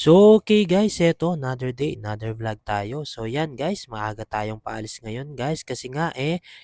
So, okay guys, eto another day, another vlog tayo. So yan guys, maaga tayong paalis ngayon guys kasi nga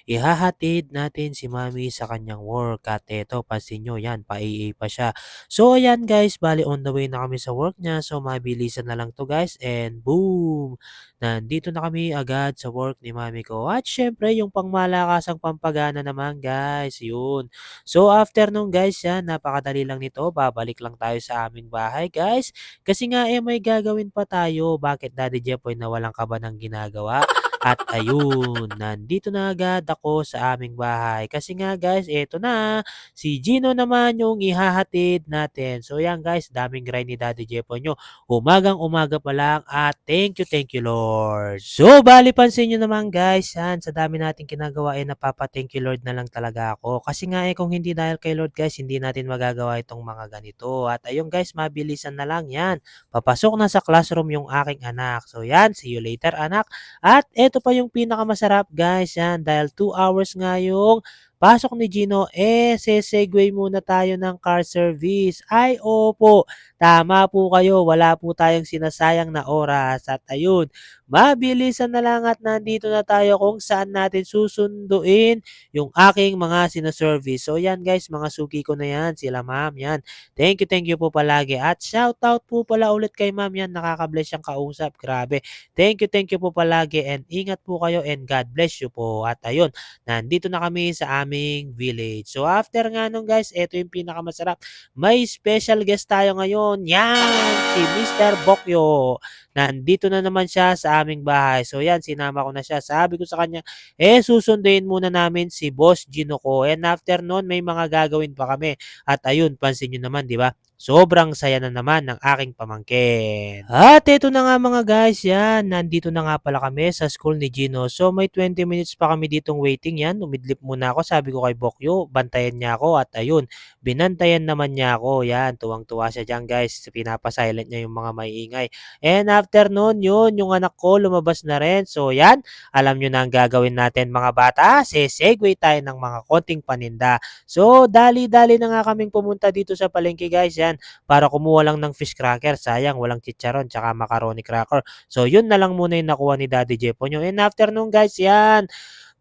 ihahatid natin si Mami sa kanyang work. At eto, pansin nyo yan, pa-AA pa siya. So ayan guys, bali on the way na kami sa work niya. So mabilisan na lang to guys and boom! Nandito na kami agad sa work ni Mami ko. At syempre, yung pangmalakasang pampagana naman guys, yun. So after nung guys yan, napakadali lang nito. Babalik lang tayo sa aming bahay guys kasi nga may gagawin pa tayo. Bakit Daddy Jepoy na walang kaba ng ginagawa? At ayun, nandito na agad ako sa aming bahay. Kasi nga guys, eto na, si Gino naman yung ihahatid natin. So yan guys, daming grind ni Daddy Jepoy nyo. Umagang umaga pa lang at thank you Lord. So bali pansin nyo naman guys, yan, sa dami nating ginagawa napapa-thank you Lord na lang talaga ako. Kasi nga kung hindi dahil kay Lord guys, hindi natin magagawa itong mga ganito. At ayun guys, mabilisan na lang yan. Papasok na sa classroom yung aking anak. So yan, see you later anak. At eto pa yung pinakamasarap guys, yan, dahil 2 hours nga yung pasok ni Gino, sesegue muna tayo ng car service. Ay, opo, tama po kayo, wala po tayong sinasayang na oras. At ayun, mabilisan na lang at nandito na tayo kung saan natin susunduin yung aking mga sinaservice. So yan guys, mga suki ko na yan, sila ma'am, yan. Thank you po palagi. At shoutout po pala ulit kay ma'am yan. Nakaka-bless siyang kausap. Grabe. Thank you po palagi and ingat po kayo and God bless you po. At ayun, nandito na kami sa aming village. So after nga nung guys, ito yung pinakamasarap. May special guest tayo ngayon. Yan! Si Mr. Bokyo. Nandito na naman siya sa aming bahay. So yan, sinama ko na siya. Sabi ko sa kanya, susunduin muna namin si Boss Gino ko. And after nun, may mga gagawin pa kami. At ayun, pansin nyo naman, di ba? Sobrang saya na naman ng aking pamangkin. At ito na nga mga guys, yan. Nandito na nga pala kami sa school ni Gino. So may 20 minutes pa kami ditong waiting yan. Umidlip muna ako. Sabi ko kay Bokyo, bantayan niya ako. At ayun, binantayan naman niya ako. Yan, tuwang-tuwa siya dyan guys. Pinapasilent niya yung mga maiingay. And after nun, yun, yung anak ko lumabas na rin. So yan, alam nyo na ang gagawin natin mga bata. Sesegue tayo ng mga konting paninda. So, dali-dali na nga kaming pumunta dito sa palengke guys, yan, para kumuha lang ng fish cracker. Sayang, walang chicharon, tsaka macaroni cracker. So, yun na lang muna yung nakuha ni Daddy Jepo nyo. And after nung guys, yan,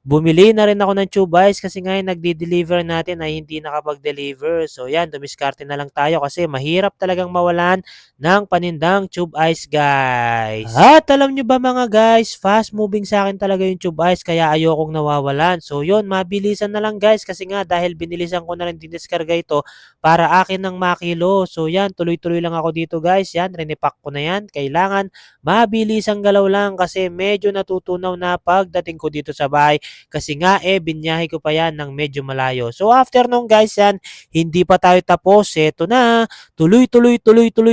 bumili na rin ako ng tube ice kasi nga yung nagde-deliver natin ay hindi nakapag-deliver. So yan, dumiskarte na lang tayo kasi mahirap talagang mawalan ng panindang tube ice guys. At alam nyo ba mga guys, fast moving sa akin talaga yung tube ice kaya ayokong nawawalan. So yun, mabilisan na lang guys kasi nga dahil binilisan ko na rin diniskarga ito para akin ng makilo. So yan, tuloy-tuloy lang ako dito guys. Yan, rinipack ko na yan. Kailangan mabilisang galaw lang kasi medyo natutunaw na pagdating ko dito sa bahay. Kasi nga binyahe ko pa yan ng medyo malayo. So after nung guys yan, hindi pa tayo tapos. Eto na, tuloy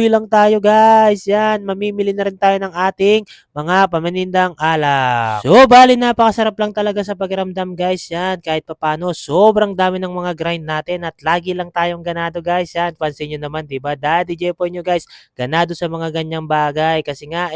lang tayo guys. Yan, mamimili na rin tayo ng ating mga pamanindang alak. So bali napakasarap lang talaga sa pakiramdam guys yan. Kahit papano, sobrang dami ng mga grind natin at lagi lang tayong ganado guys yan. Pansin nyo naman, diba? Daddy Jepoy nyo guys, ganado sa mga ganyang bagay. Kasi nga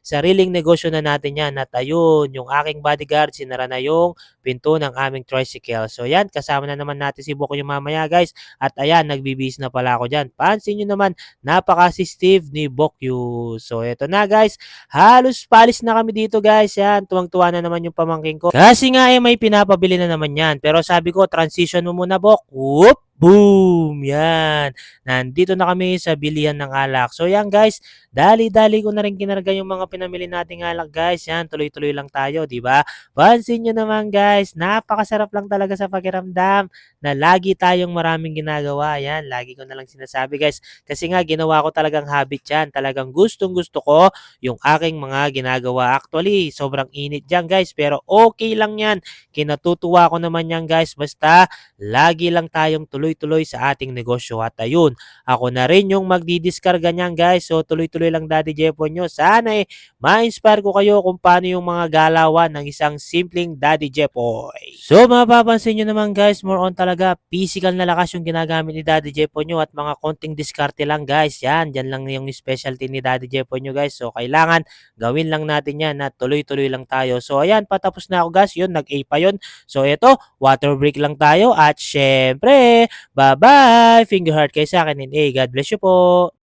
sariling negosyo na natin yan. At ayun, yung aking bodyguard, sinara na yung pinto ng aming tricycle. So yan, kasama na naman natin si Boko yung mamaya guys. At ayan, nagbibihis na pala ako dyan. Pansin nyo naman, napaka-assistive ni Bokyu. So eto na guys, halos palis na kami dito guys. Yan, tuwang-tuwa na naman yung pamangking ko. Kasi nga may pinapabili na naman yan. Pero sabi ko, transition mo muna Bok. Whoop! Boom! Yan. Nandito na kami sa bilihan ng alak. So yan guys, dali-dali ko na rin kinarga yung mga pinamili nating alak guys. Yan, tuloy-tuloy lang tayo, di ba? Pansin nyo naman guys, napakasarap lang talaga sa pakiramdam na lagi tayong maraming ginagawa. Yan, lagi ko na lang sinasabi guys. Kasi nga ginawa ko talagang habit yan. Talagang gustong gusto ko yung aking mga ginagawa. Actually, sobrang init dyan guys. Pero okay lang yan. Kinatutuwa ko naman yan guys. Basta lagi lang tayong tuloy-tuloy sa ating negosyo. At ayun, ako na rin yung magdidiskarga niyan guys. So tuloy-tuloy lang Daddy Jepo nyo. Sana ma-inspire ko kayo kung paano yung mga galawan ng isang simpleng Daddy Jepoy. So mapapansin nyo naman guys, more on talaga physical na lakas yung ginagamit ni Daddy Jepo nyo at mga konting diskarte lang guys. Yan, dyan lang yung specialty ni Daddy Jepo nyo guys. So kailangan gawin lang natin yan na tuloy-tuloy lang tayo. So ayan, patapos na ako guys. Yun, nag-A pa yun. So ito, water break lang tayo at syempre, bye-bye! Finger heart kayo sa akin and God bless you po!